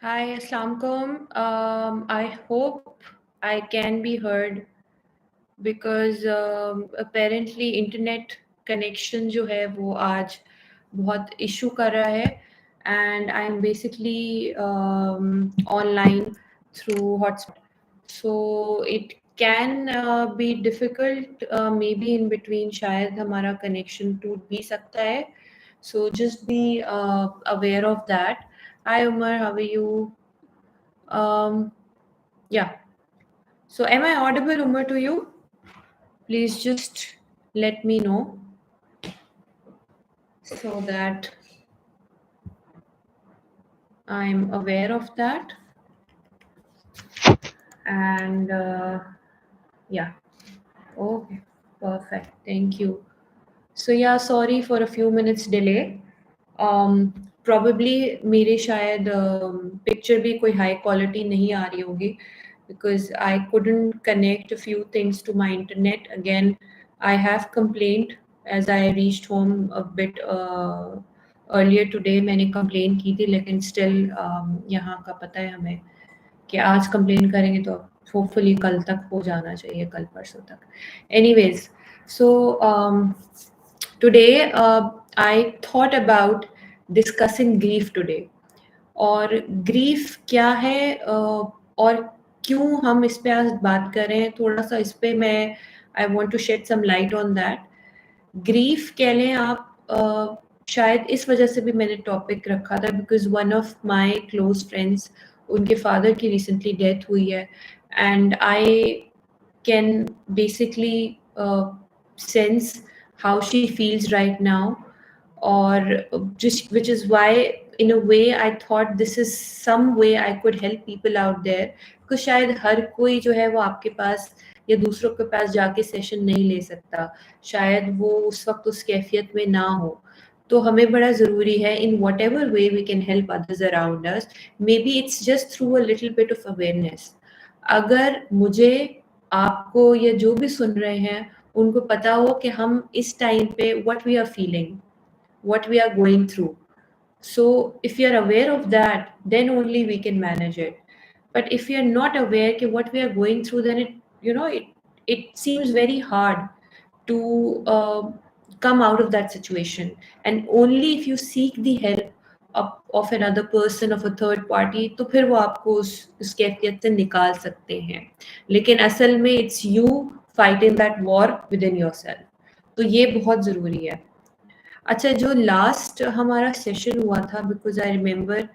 Hi, Assalamualaikum. I hope I can be heard because apparently internet connection जो है वो आज बहुत issue कर रहा है and I'm basically online through hotspot. So it can be difficult maybe in between शायद हमारा connection टूट भी सकता है. So just be aware of that. Hi Umar, how are you? Yeah. So am I audible, Umar, to you? Please just let me know so that I'm aware of that. And yeah, okay, perfect. Thank you. So yeah, sorry for a few minutes delay. Probably मेरे शायद picture भी कोई high quality नहीं आ रही होगी because I couldn't connect a few things to my internet. Again, I have complained as I reached home a bit earlier today. मैंने complain की थी लेकिन still यहाँ का पता है हमें कि आज complain करेंगे तो hopefully कल तक हो जाना चाहिए, कल परसों तक. Anyways, so today I thought about discussing grief today. और ग्रीफ क्या है और क्यों हम इस पे आज बात कर रहे हैं, थोड़ा सा इस पे मैं I want to shed some light on that. Grief कह लें आप, शायद इस वजह से भी मैंने टॉपिक रखा था because one of my close friends, उनके फादर की रिसेंटली डेथ हुई है and I can basically sense how she feels right now, or just which is why in a way I thought this is some way I could help people out there, because शायद हर कोई जो है वो आपके पास या दूसरों के पास जाके सेशन नहीं ले सकता, शायद वो उस वक्त उस कैफियत में ना हो. तो हमें बड़ा ज़रूरी है in whatever way we can help others around us, maybe it's just through a little bit of awareness. अगर मुझे, आपको या जो भी सुन रहे हैं उनको पता हो कि हम इस टाइम पे what we are feeling, what we are going through. So if you are aware of that, then only we can manage it. But if you are not aware of what we are going through, then it seems very hard to come out of that situation. And only if you seek the help of another person, of a third party, तो फिर वो आपको उस कैफियत से निकाल सकते हैं. लेकिन असल में it's you fighting that war within yourself. तो ये बहुत ज़रूरी है. अच्छा, जो लास्ट हमारा सेशन हुआ था, बिकॉज आई रिमेम्बर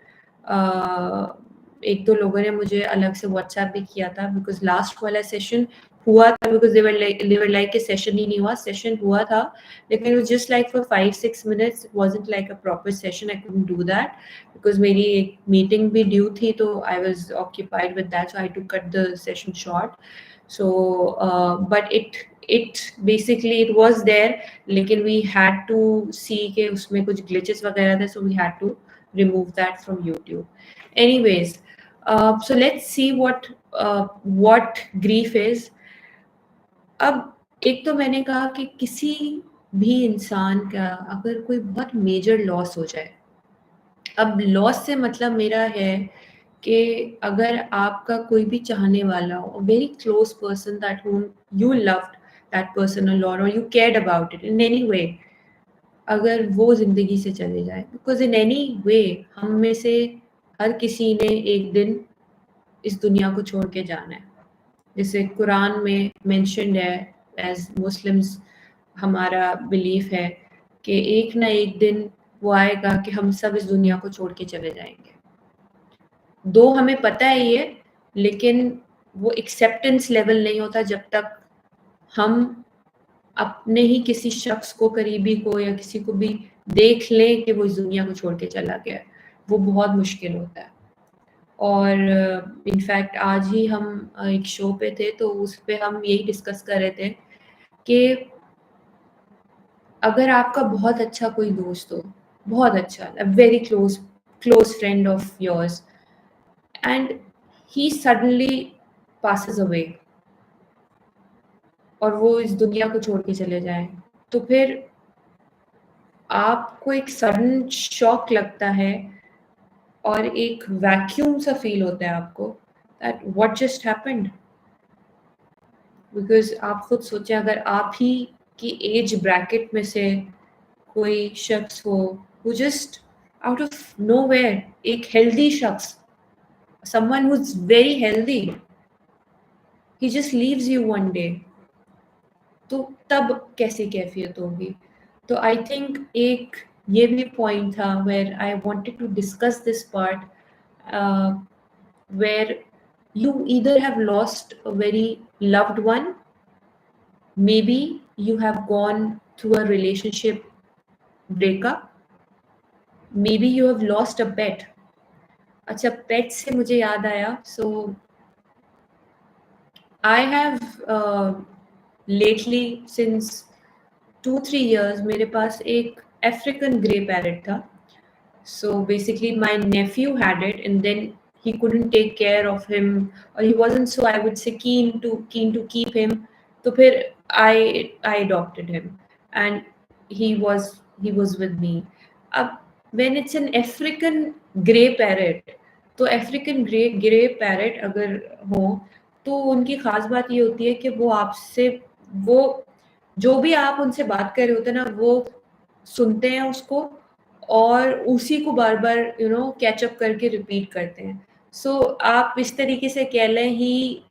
एक दो लोगों ने मुझे अलग से व्हाट्सएप भी किया था बिकॉज लास्ट वाला सेशन हुआ था, बिकॉज देवर लाइक कि सेशन ही नहीं हुआ. सेशन हुआ था लेकिन वो just like for 5-6 minutes, wasn't like a proper session. I couldn't do that because मेरी एक मीटिंग भी ड्यू थी, तो I was occupied with that, so I to cut the session short. So but it basically it was there, लेकिन we had to see कि उसमें कुछ glitches वगैरह थे, so we had to remove that from YouTube. Anyways, so let's see what grief is. अब एक तो मैंने कहा कि किसी भी इंसान का अगर कोई बहुत मेजर लॉस हो जाए, अब लॉस से मतलब मेरा है कि अगर आपका कोई भी चाहने वाला हो, very close person that whom you loved that person a lot और you cared about it in any way, अगर वो ज़िंदगी से चले जाए, बिकॉज इन एनी वे हम में से हर किसी ने एक दिन इस दुनिया को छोड़ के जाना है. जैसे कुरान में मेंशन्ड है, एज मुस्लिम्स हमारा बिलीफ है कि एक ना एक दिन वो आएगा कि हम सब इस दुनिया को छोड़ के चले जाएंगे. दो हमें पता है ये, लेकिन वो एक्सेप्टेंस लेवल नहीं होता जब तक हम अपने ही किसी शख्स को, करीबी को या किसी को भी देख लें कि वो इस दुनिया को छोड़ के चला गया है. वो बहुत मुश्किल होता है. और इनफैक्ट आज ही हम एक शो पे थे, तो उस पे हम यही डिस्कस कर रहे थे कि अगर आपका बहुत अच्छा कोई दोस्त हो, बहुत अच्छा, a very close friend of yours, and he suddenly passes away और वो इस दुनिया को छोड़ के चले जाएं, तो फिर आपको एक सडन शॉक लगता है और एक वैक्यूम सा फील होता है आपको that what just happened. Because आप खुद सोचें, अगर आप ही की एज ब्रैकेट में से कोई शख्स हो who just out of nowhere, एक हेल्दी शख्स, someone who's very healthy, he just leaves you one day, तो तब कैसी कैफियत होगी. तो आई थिंक एक ये भी पॉइंट था where I wanted to discuss this part, where you either have lost a very loved one, maybe you have gone through a relationship breakup, maybe you have lost a pet. अच्छा, पेट से मुझे याद आया. So I have lately since 2-3 years मेरे पास एक African grey parrot था. So basically, my nephew had it, and then he couldn't take care of him, or he wasn't so, I would say, keen to keep him. So फिर I adopted him, and he was with me. अब when it's an African grey parrot, तो African grey parrot अगर हो तो उनकी खास बात ये होती है कि वो आपसे, वो जो भी आप उनसे बात कर रहे होते हैं ना, वो सुनते हैं उसको और उसी को बार-बार कैच अप करके रिपीट करते हैं. सो आप इस तरीके से कह लें, he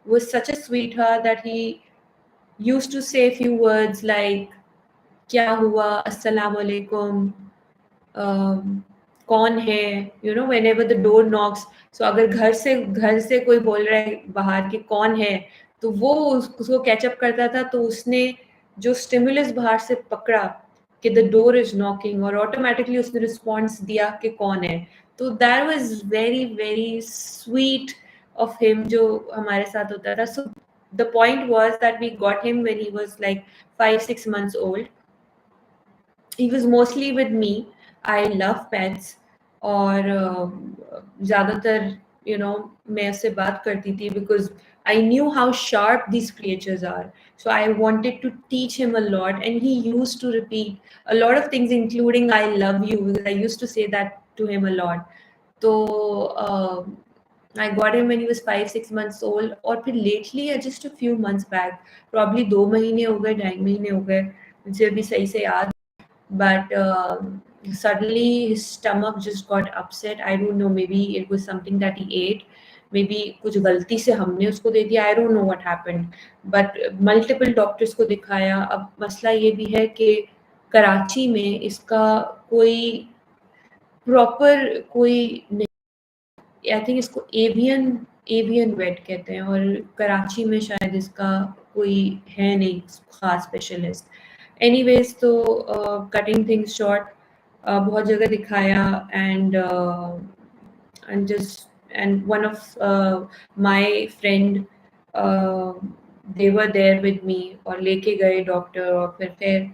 was such a sweetheart that he used to say few words like क्या हुआ, अस्सलाम वालेकुम, कौन है, whenever the door knocks. So अगर घर से कोई बोल रहा है बाहर कि कौन है, तो वो उसको कैच अप करता था. तो उसने जो स्टिमुलस बाहर से पकड़ा कि द डोर इज नॉकिंग, और ऑटोमेटिकली उसने रिस्पॉन्स दिया कि कौन है. तो that was very very sweet of him जो हमारे साथ होता था. So the point was that we got him when he was like 5-6 months old. He was mostly with me. I love pets, और ज़्यादातर मैं उससे बात करती थी because I knew how sharp these creatures are. So I wanted to teach him a lot, and he used to repeat a lot of things, including "I love you," because I used to say that to him a lot. So I got him when he was 5-6 months old, और फिर lately, just a few months back, probably 2 महीने हो गए, 2.5 महीने हो गए, मुझे अभी सही से याद. But suddenly his stomach just got upset. I don't know, maybe it was something that he ate, maybe कुछ गलती से हमने उसको दे दिया. I don't know what happened, but multiple doctors को दिखाया. अब मसला ये भी है कि कराची में इसका कोई प्रॉपर कोई नहीं. आई थिंक इसको एवियन वेट कहते हैं, और कराची में शायद इसका कोई है नहीं खास स्पेशलिस्ट. एनीवेज, तो कटिंग थिंग्स शॉर्ट, बहुत जगह दिखाया, and just and one of my friend, they were there with me, और लेके गए डॉक्टर, और फिर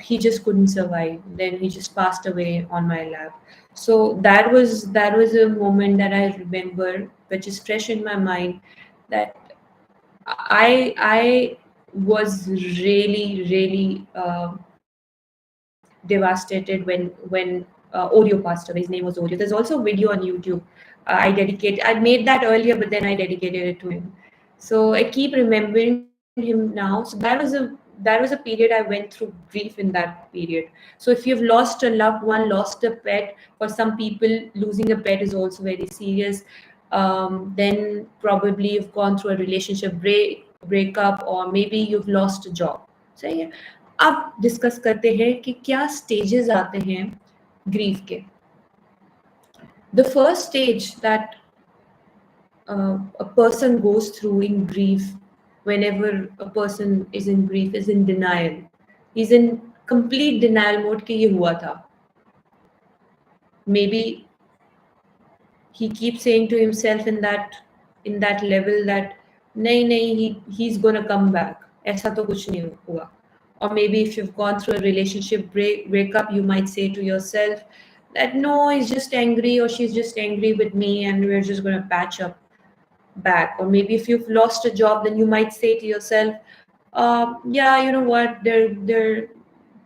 he just couldn't survive. Then he just passed away on my lap. So that was a moment that I remember, which is fresh in my mind, that I was really devastated when Oreo passed away. His name was Oreo. There's also a video on YouTube. I made that earlier, but then I dedicated it to him. So I keep remembering him now. So that was a period I went through grief in that period. So if you've lost a loved one, lost a pet, for some people losing a pet is also very serious. Then probably you've gone through a relationship breakup, or maybe you've lost a job. सही है. अब discuss करते हैं कि क्या stages आते हैं grief के. The first stage that a person goes through in grief, whenever a person is in grief, is in denial. He's in complete denial mode कि ये हुआ था. Maybe he keeps saying to himself in that level that नहीं, he's gonna come back. ऐसा तो कुछ नहीं हुआ. Or maybe if you've gone through a relationship breakup, you might say to yourself that no, he's just angry, or she's just angry with me, and we're just going to patch up back. Or maybe if you've lost a job, then you might say to yourself, yeah, you know what, they're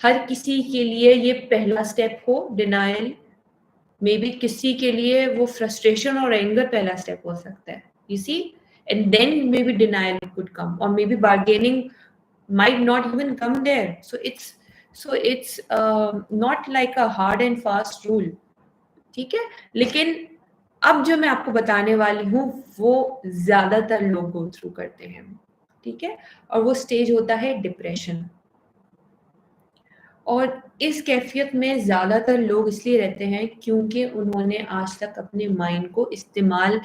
हर किसी के लिए ये पहला step हो denial, may be किसी के लिए वो फ्रस्ट्रेशन और एंगर पहला स्टेप हो सकता है, you see, and then maybe denial could come, और maybe bargaining might not even come there. So it's not like a hard and fast rule. ठीक है, लेकिन अब जो मैं आपको बताने वाली हूँ वो ज्यादातर लोग गो थ्रू करते हैं, ठीक है, और वो स्टेज होता है डिप्रेशन। और इस कैफियत में ज्यादातर लोग इसलिए रहते हैं क्योंकि उन्होंने आज तक अपने माइंड को इस्तेमाल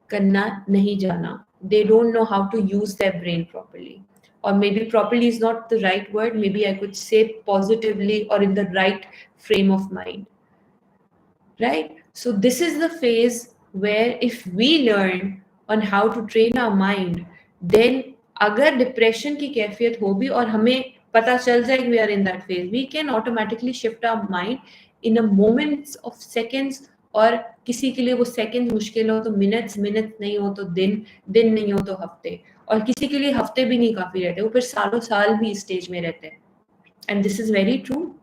करना नहीं जाना। They don't know how to use their brain properly, or maybe properly is not the right word, maybe I could say positively or in the right frame of mind, right? So this is the phase where if we learn on how to train our mind, then अगर depression की कैफियत हो भी और हमें पता चल जाए कि we are in that phase, we can automatically shift our mind in a moments of seconds. और किसी के लिए वो सेकेंड मुश्किल हो तो मिनट्स, मिनट्स नहीं हो तो दिन, दिन नहीं हो तो हफ्ते, और किसी के लिए हफ्ते भी नहीं काफी रहते, वो फिर सालों साल भी इस स्टेज में रहते हैं। And this is very true.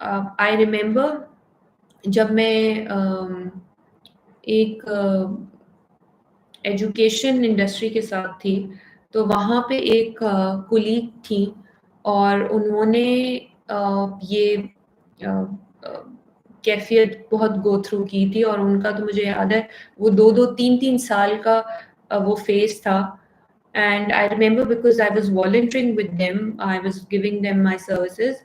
I remember जब मैं एक एजुकेशन इंडस्ट्री के साथ थी, तो वहाँ पे एक कुलीग थी और उन्होंने ये कैफियत बहुत गो थ्रू की थी, और उनका तो मुझे याद है वो 2-2 3-3 साल का वो फेज था। And I remember because I was volunteering with them, I was giving them my services.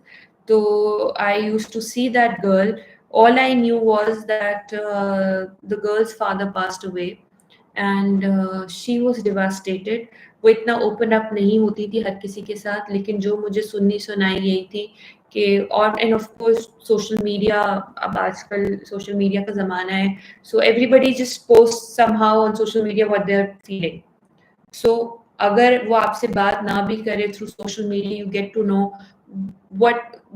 So I used to see that girl. All I knew was that the girl's father passed away, and she was devastated. वो इतना open up नहीं होती थी हर किसी के साथ, लेकिन जो मुझे सुननी सुनाई यही थी कि, और and of course social media, अब आजकल सोशल मीडिया का ज़माना है, so everybody just post somehow on social media what they are feeling. सो अगर वो आपसे बात ना भी करे through social media, you get to know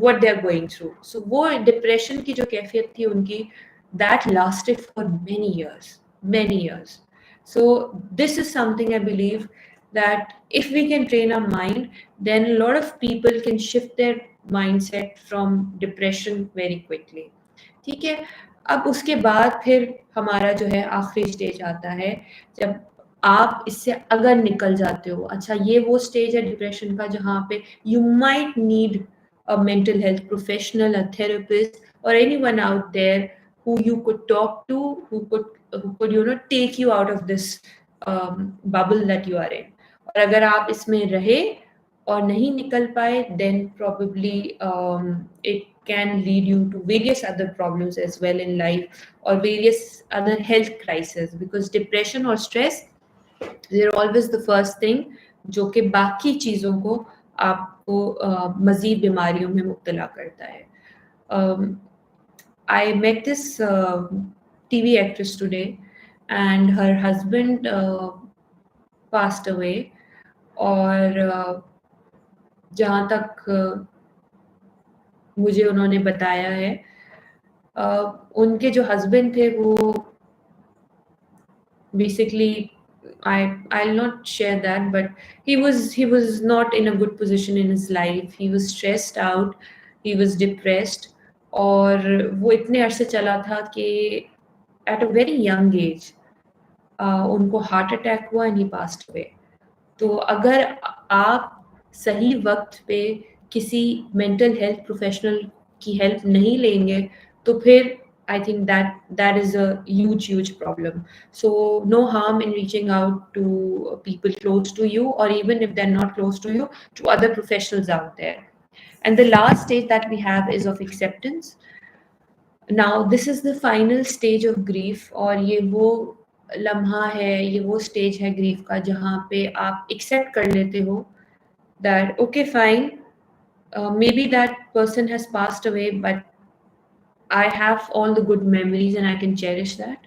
what they are going through. So वो डिप्रेशन की जो कैफियत थी उनकी, that lasted for many years, many years. So this is something I believe that if we can train our mind, then a lot of people can shift their mindset from depression very quickly. ठीक है, अब उसके बाद फिर हमारा जो है आखिरी स्टेज आता है, जब आप इससे अगर निकल जाते हो। अच्छा, ये वो स्टेज है डिप्रेशन का जहाँ पे you might need a mental health professional, a therapist, or anyone out there who you could talk to, who could take you out of this bubble that you are in. और अगर आप इसमें रहे और नहीं निकल पाए, then probably it can lead you to various other problems as well in life, or various other health crises, because depression or stress, they're always the first thing जो कि बाकी चीज़ों को आपको मज़ीद बीमारियों में मुब्तला करता है। I met this TV actress today, and her husband passed away, और जहाँ तक मुझे उन्होंने बताया है, उनके जो हस्बैंड थे वो basically, I'll not share that, but he was not in a good position in his life. He was stressed out, he was depressed, और वो इतने अरसे चला था कि at a very young age उनको हार्ट अटैक हुआ and he passed away. तो अगर आप सही वक्त पे किसी मेंटल हेल्थ प्रोफेशनल की हेल्प नहीं लेंगे, तो फिर I think that is a huge problem. So no harm in reaching out to people close to you, or even if they're not close to you, to other professionals out there. And the last stage that we have is of acceptance. Now this is the final stage of grief, और ये वो लम्हा है, ये वो stage है grief का जहाँ पे आप एक्सेप्ट कर लेते हो that okay fine, maybe that person has passed away, but I have all the good memories and I can cherish that.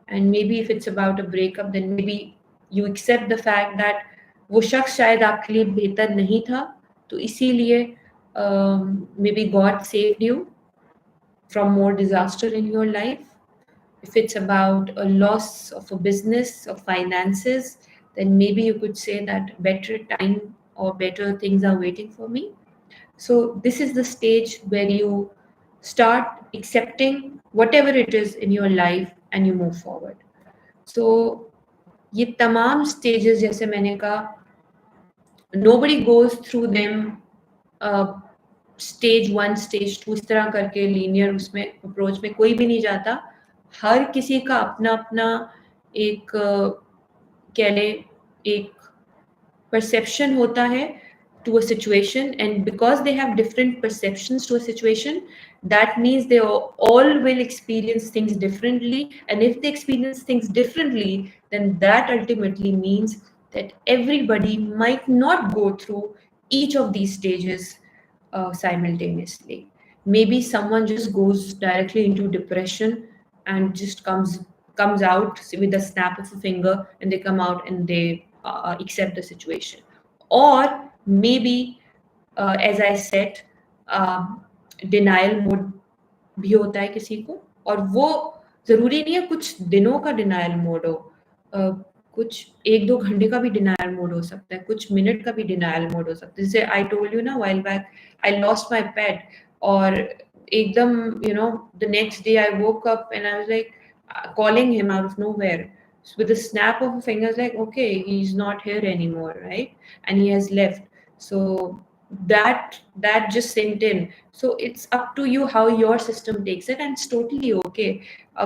And maybe if it's about a breakup, then maybe you accept the fact that वो शख्स शायद आपके लिए बेहतर नहीं था, तो इसीलिए maybe God saved you from more disaster in your life. If it's about a loss of a business, of finances, then maybe you could say that better time or better things are waiting for me. So this is the stage where you start accepting whatever it is in your life and you move forward. So ये तमाम stages जैसे मैंने कहा, nobody goes through them stage 1 stage 2 इस तरह करके linear उसमें approach में कोई भी नहीं जाता। हर किसी का अपना-अपना एक कह लें एक perception होता है to a situation, and because they have different perceptions to a situation, that means they all will experience things differently, and if they experience things differently, then that ultimately means that everybody might not go through each of these stages simultaneously. Maybe someone just goes directly into depression and just comes out with a snap of a finger, and they come out and they accept the situation. Or maybe as I said, denial mode भी होता है किसी को, और वो ज़रूरी नहीं है कुछ दिनों का डिनायल मोड हो, कुछ 1-2 घंटे का भी डिनायल मोड हो सकता है, कुछ मिनट का भी डिनायल मोड हो सकता है। जैसे आई टोल्ड यू ना while back, I lost my पेट, और एकदम the next day I woke up and I was like calling him out of nowhere. So with a snap of a finger, it's like, okay, he's not here anymore, right? And he has left. So that just sinked in. So it's up to you how your system takes it, and it's totally okay.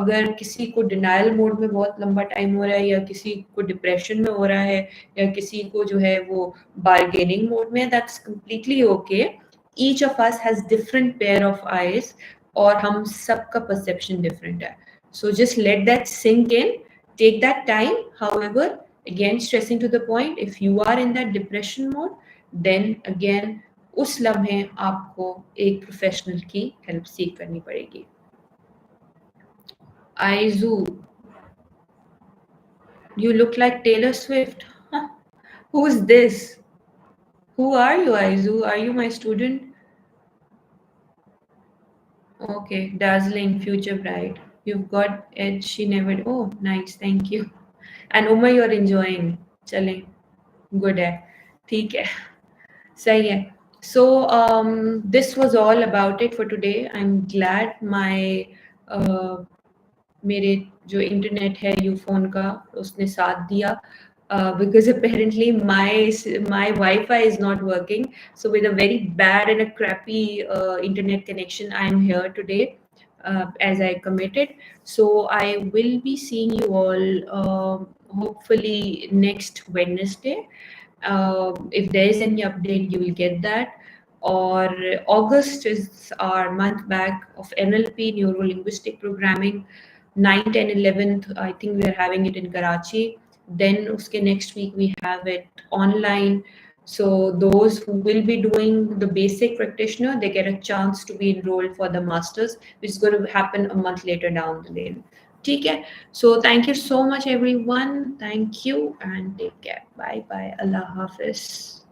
अगर किसी को denial mode में बहुत लंबा time हो रहा है, या किसी को डिप्रेशन में हो रहा है, या किसी को जो है वो बार्गेनिंग मोड में, that's completely okay. Each of us has different pair of eyes, और हम सबका perception different है. So just let that sink in, take that time. However, again stressing to the point, if you are in that depression mode, then again उस लम्हे आपको एक professional की help सीख करनी पड़ेगी. Aizu, you look like Taylor Swift. Huh? Who's this? Who are you, Aizu? Are you my student? Okay, dazzling future bride. You've got edge, she never. Oh, nice, thank you. And Uma, you're enjoying. चलें, good है, ठीक है, सही है. So this was all about it for today. I'm glad my मेरे जो internet है यूफोन का उसने साथ दिया, because apparently my Wi-Fi is not working. So with a very bad and a crappy internet connection, I am here today as I committed. So I will be seeing you all hopefully next Wednesday. If there is any update, you will get that. Or August is our month back of NLP, Neuro Linguistic Programming. 9th, 10th, 11th, I think we are having it in Karachi. Then uske next week we have it online. So those who will be doing the basic practitioner, they get a chance to be enrolled for the masters, which is going to happen a month later down the lane. Okay, so thank you so much everyone. Thank you and take care. Bye bye. Allah Hafiz.